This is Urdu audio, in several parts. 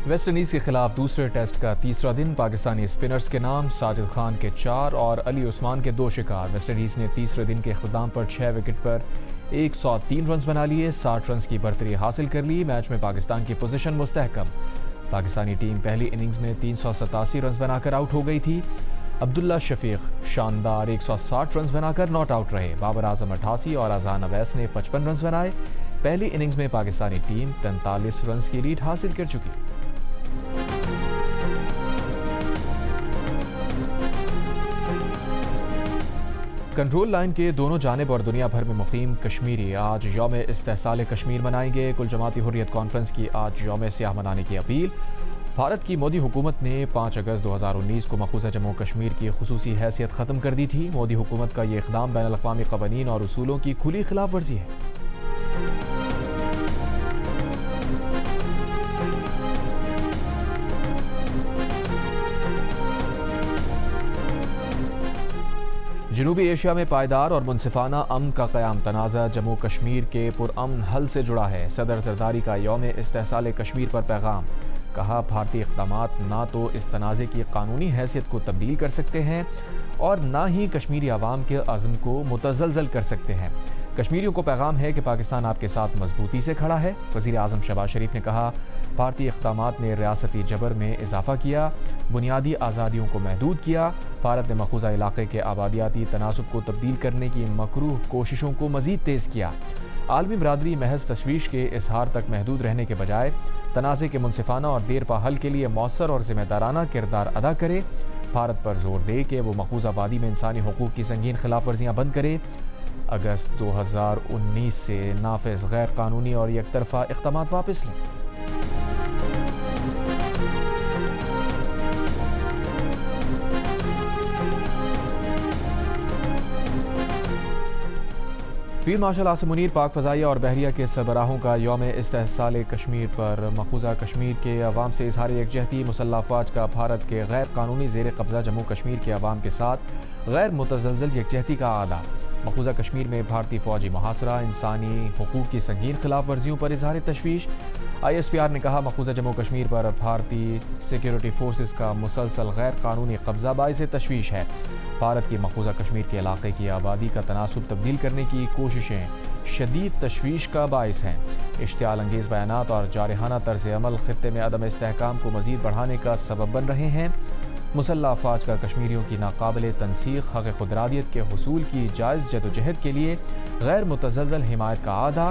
ویسٹ انڈیز کے خلاف دوسرے ٹیسٹ کا تیسرا دن پاکستانی اسپنرز کے نام ساجد خان کے 4 اور علی عثمان کے 2 شکار۔ ویسٹ انڈیز نے تیسرے دن کے اختتام پر 6 وکٹ پر 103 رنز بنا لیے، 60 رنز کی برتری حاصل کر لی۔ میچ میں پاکستان کی پوزیشن مستحکم، پاکستانی ٹیم پہلی اننگز میں 387 رنز بنا کر آؤٹ ہو گئی تھی۔ عبداللہ شفیق شاندار 160 رنز بنا کر ناٹ آؤٹ رہے۔ بابر اعظم 88 اور اذان اویس نے 55 رنز بنائے۔ پہلی اننگز میں پاکستانی ٹیم 43 رنز کی لیڈ حاصل کر چکی۔ کنٹرول لائن کے دونوں جانب اور دنیا بھر میں مقیم کشمیری آج یوم استحصال کشمیر منائیں گے۔ کل جماعتی حریت کانفرنس کی آج یوم سیاہ منانے کی اپیل۔ بھارت کی مودی حکومت نے 5 اگست 2019 کو مقبوضہ جموں کشمیر کی خصوصی حیثیت ختم کر دی تھی۔ مودی حکومت کا یہ اقدام بین الاقوامی قوانین اور اصولوں کی کھلی خلاف ورزی ہے۔ جنوبی ایشیا میں پائیدار اور منصفانہ امن کا قیام تنازع جموں کشمیر کے پرامن حل سے جڑا ہے۔ صدر زرداری کا یوم استحصال کشمیر پر پیغام، کہا بھارتی اقدامات نہ تو اس تنازع کی قانونی حیثیت کو تبدیل کر سکتے ہیں اور نہ ہی کشمیری عوام کے عزم کو متزلزل کر سکتے ہیں۔ کشمیریوں کو پیغام ہے کہ پاکستان آپ کے ساتھ مضبوطی سے کھڑا ہے۔ وزیر اعظم شہباز شریف نے کہا بھارتی اقدامات نے ریاستی جبر میں اضافہ کیا، بنیادی آزادیوں کو محدود کیا۔ بھارت نے مقبوضہ علاقے کے آبادیاتی تناسب کو تبدیل کرنے کی مکروہ کوششوں کو مزید تیز کیا۔ عالمی برادری محض تشویش کے اظہار تک محدود رہنے کے بجائے تنازع کے منصفانہ اور دیر پا حل کے لیے مؤثر اور ذمہ دارانہ کردار ادا کرے۔ بھارت پر زور دے کہ وہ مقبوضہ وادی میں انسانی حقوق کی سنگین خلاف ورزیاں بند کرے۔ اگست 2019 سے نافذ غیر قانونی اور یک طرفہ اقدامات واپس لیں۔ فیلڈ مارشل عاصم منیر پاک فضائیہ اور بحریہ کے سربراہوں کا یوم استحصال کشمیر پر مقبوضہ کشمیر کے عوام سے اظہار یکجہتی۔ مسلح افواج کا بھارت کے غیر قانونی زیر قبضہ جموں کشمیر کے عوام کے ساتھ غیر متزلزل یکجہتی کا اعادہ۔ مقبوضہ کشمیر میں بھارتی فوجی محاصرہ، انسانی حقوق کی سنگین خلاف ورزیوں پر اظہار تشویش۔ ISPR نے کہا مقبوضہ جموں کشمیر پر بھارتی سیکیورٹی فورسز کا مسلسل غیر قانونی قبضہ باعث تشویش ہے۔ بھارت کی مقبوضہ کشمیر کے علاقے کی آبادی کا تناسب تبدیل کرنے کی کوششیں شدید تشویش کا باعث ہیں۔ اشتعال انگیز بیانات اور جارحانہ طرز عمل خطے میں عدم استحکام کو مزید بڑھانے کا سبب بن رہے ہیں۔ مسلح افواج کا کشمیریوں کی ناقابل تنسیق حق خودارادیت کے حصول کی جائز جدوجہد کے لیے غیر متزلزل حمایت کا اعادہ۔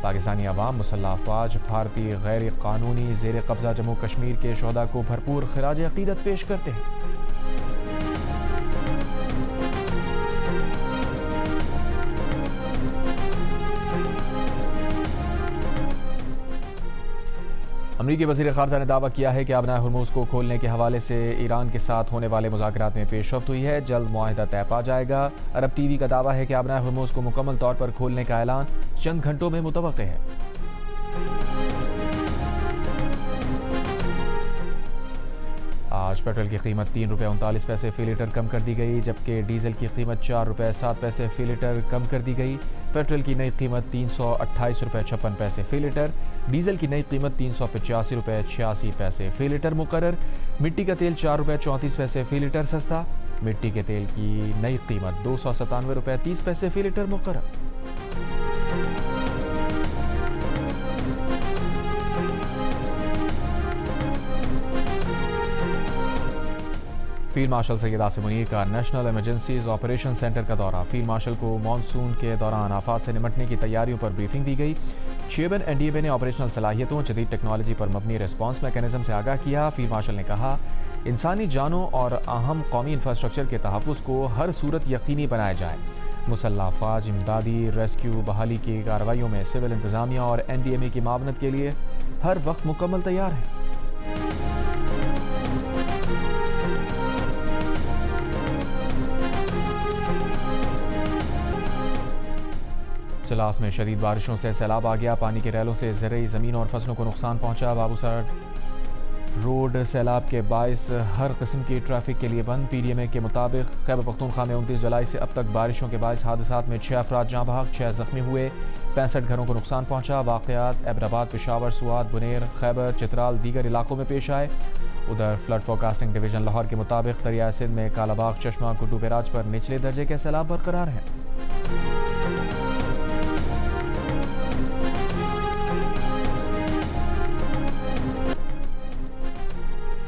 پاکستانی عوام مسلح افواج بھارتی غیر قانونی زیر قبضہ جموں کشمیر کے شہداء کو بھرپور خراج عقیدت پیش کرتے ہیں۔ امریکی وزیر خارجہ نے دعویٰ کیا ہے کہ آبنائے ہرموز کو کھولنے کے حوالے سے ایران کے ساتھ ہونے والے مذاکرات میں پیش رفت ہوئی ہے، جلد معاہدہ طے پا جائے گا۔ عرب ٹی وی کا دعویٰ ہے کہ آبنائے ہرموز کو مکمل طور پر کھولنے کا اعلان چند گھنٹوں میں متوقع ہے۔ آج پیٹرول کی قیمت 3 روپے 39 پیسے فی لیٹر کم کر دی گئی، جبکہ ڈیزل کی قیمت 4 روپے 7 پیسے فی لیٹر کم کر دی گئی۔ پیٹرول کی نئی قیمت 328 روپے 56 پیسے فی لیٹر، ڈیزل کی نئی قیمت 385 روپے 86 پیسے فی لیٹر مقرر۔ مٹی کا تیل 4 روپے 34 پیسے فی لیٹر سستا، مٹی کے تیل کی نئی قیمت 297 روپے 30 پیسے فی لیٹر مقرر۔ فیلڈ مارشل سید عاصم منیر کا نیشنل ایمرجنسیز آپریشن سینٹر کا دورہ۔ فیلڈ مارشل کو مانسون کے دوران آفات سے نمٹنے کی تیاریوں پر بریفنگ دی گئی۔ چیئرمین NDMA نے آپریشنل صلاحیتوں، جدید ٹیکنالوجی پر مبنی ریسپانس میکانزم سے آگاہ کیا۔ فیلڈ مارشل نے کہا انسانی جانوں اور اہم قومی انفراسٹرکچر کے تحفظ کو ہر صورت یقینی بنایا جائے۔ مسلح افواج امدادی، ریسکیو، بحالی کی کارروائیوں میں سول انتظامیہ اور NDMA کی معاونت کے لیے ہر وقت مکمل تیار ہیں۔ سلاس میں شدید بارشوں سے سیلاب آ گیا، پانی کے ریلوں سے زرعی زمین اور فصلوں کو نقصان پہنچا۔ بابوسر روڈ سیلاب کے باعث ہر قسم کی ٹریفک کے لیے بند۔ PDMA کے مطابق خیبر پختونخوا میں 29 جولائی سے اب تک بارشوں کے باعث حادثات میں 6 افراد جاں بحق، 6 زخمی ہوئے۔ 65 گھروں کو نقصان پہنچا۔ واقعات ایبٹ، پشاور، سوات، بنیر، خیبر، چترال دیگر علاقوں میں پیش آئے۔ ادھر فلڈ فورکاسٹنگ ڈویژن لاہور کے مطابق دریائے سندھ میں کالا باغ، چشمہ، گڈو بیراج پر نچلے درجے کے سیلاب برقرار ہیں۔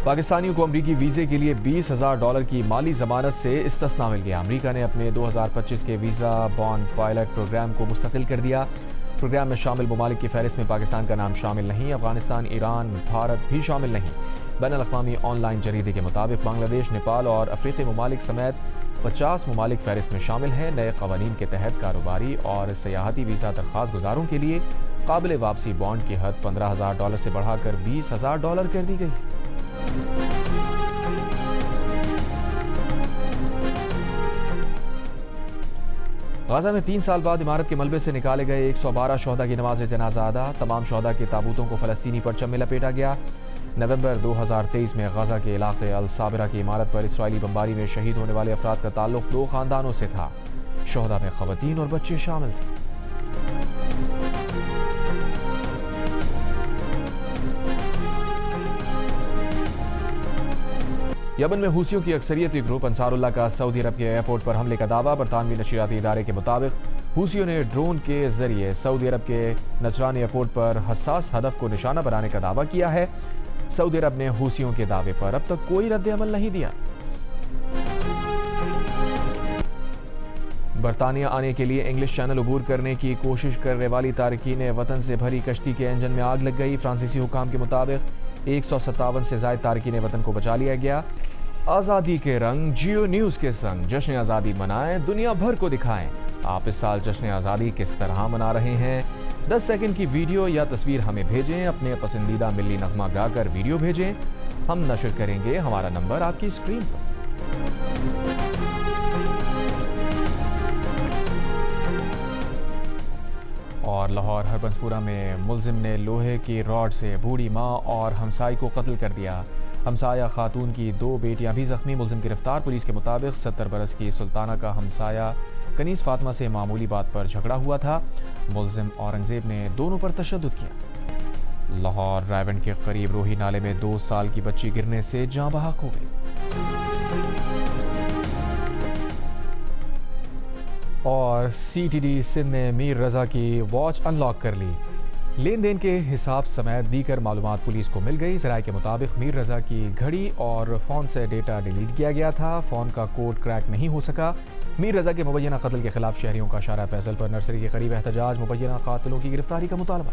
پاکستانیوں کو امریکی ویزے کے لیے $20,000 کی مالی ضمانت سے استثناء مل گیا۔ امریکہ نے اپنے 2025 کے ویزا بانڈ پائلٹ پروگرام کو مستقل کر دیا۔ پروگرام میں شامل ممالک کی فہرست میں پاکستان کا نام شامل نہیں۔ افغانستان، ایران، بھارت بھی شامل نہیں۔ بین الاقوامی آن لائن جریدے کے مطابق بنگلہ دیش، نیپال اور افریقی ممالک سمیت 50 ممالک فہرست میں شامل ہیں۔ نئے قوانین کے تحت کاروباری اور سیاحتی ویزا درخواست گزاروں کے لیے قابل واپسی بانڈ کی حد $15,000 سے بڑھا کر $20,000 کر دی گئی۔ غزہ میں 3 سال بعد عمارت کے ملبے سے نکالے گئے 112 شہداء کی نماز جنازہ ادا۔ تمام شہداء کے تابوتوں کو فلسطینی پرچم میں لپیٹا گیا۔ نومبر 2023 میں غزہ کے علاقے الصابرہ کی عمارت پر اسرائیلی بمباری میں شہید ہونے والے افراد کا تعلق 2 خاندانوں سے تھا۔ شہداء میں خواتین اور بچے شامل تھے۔ یمن میں حوثیوں کی اکثریتی گروپ انصار اللہ کا سعودی عرب کے ایئرپورٹ پر حملے کا دعویٰ۔ برطانوی نشریاتی ادارے کے مطابق حوثیوں نے ڈرون کے ذریعے سعودی عرب کے نجران ایئرپورٹ پر حساس ہدف کو نشانہ بنانے کا دعویٰ کیا ہے۔ سعودی عرب نے حوثیوں کے دعوے پر اب تک کوئی رد عمل نہیں دیا۔ برطانیہ آنے کے لیے انگلش چینل عبور کرنے کی کوشش کرنے والی تارکین وطن سے بھری کشتی کے انجن میں آگ لگ گئی۔ فرانسیسی حکام کے مطابق 157 سے زائد تارکین وطن کو بچا لیا گیا۔ آزادی کے رنگ جیو نیوز کے سنگ جشن آزادی منائیں، دنیا بھر کو دکھائیں۔ آپ اس سال جشن آزادی کس طرح منا رہے ہیں؟ 10 سیکنڈ کی ویڈیو یا تصویر ہمیں بھیجیں۔ اپنے پسندیدہ ملی نغمہ گا کر ویڈیو بھیجیں، ہم نشر کریں گے۔ ہمارا نمبر آپ کی اسکرین پر۔ اور لاہور ہربنسپورہ میں ملزم نے لوہے کی راڈ سے بوڑھی ماں اور ہمسائی کو قتل کر دیا۔ ہمسایہ خاتون کی 2 بیٹیاں بھی زخمی۔ ملزم گرفتار۔ پولیس کے مطابق 70 برس کی سلطانہ کا ہمسایہ کنیز فاطمہ سے معمولی بات پر جھگڑا ہوا تھا۔ ملزم اورنگزیب نے دونوں پر تشدد کیا۔ لاہور رائیونڈ کے قریب روہی نالے میں 2 سال کی بچی گرنے سے جاں بحق ہو گئی۔ اور CTD سندھ نے میر رضا کی واچ ان لاک کر لی۔ لین دین کے حساب سمیت دیگر معلومات پولیس کو مل گئی۔ ذرائع کے مطابق میر رضا کی گھڑی اور فون سے ڈیٹا ڈیلیٹ کیا گیا تھا۔ فون کا کوڈ کریک نہیں ہو سکا۔ میر رضا کے مبینہ قتل کے خلاف شہریوں کا شارع فیصل پر نرسری کے قریب احتجاج۔ مبینہ قاتلوں کی گرفتاری کا مطالبہ۔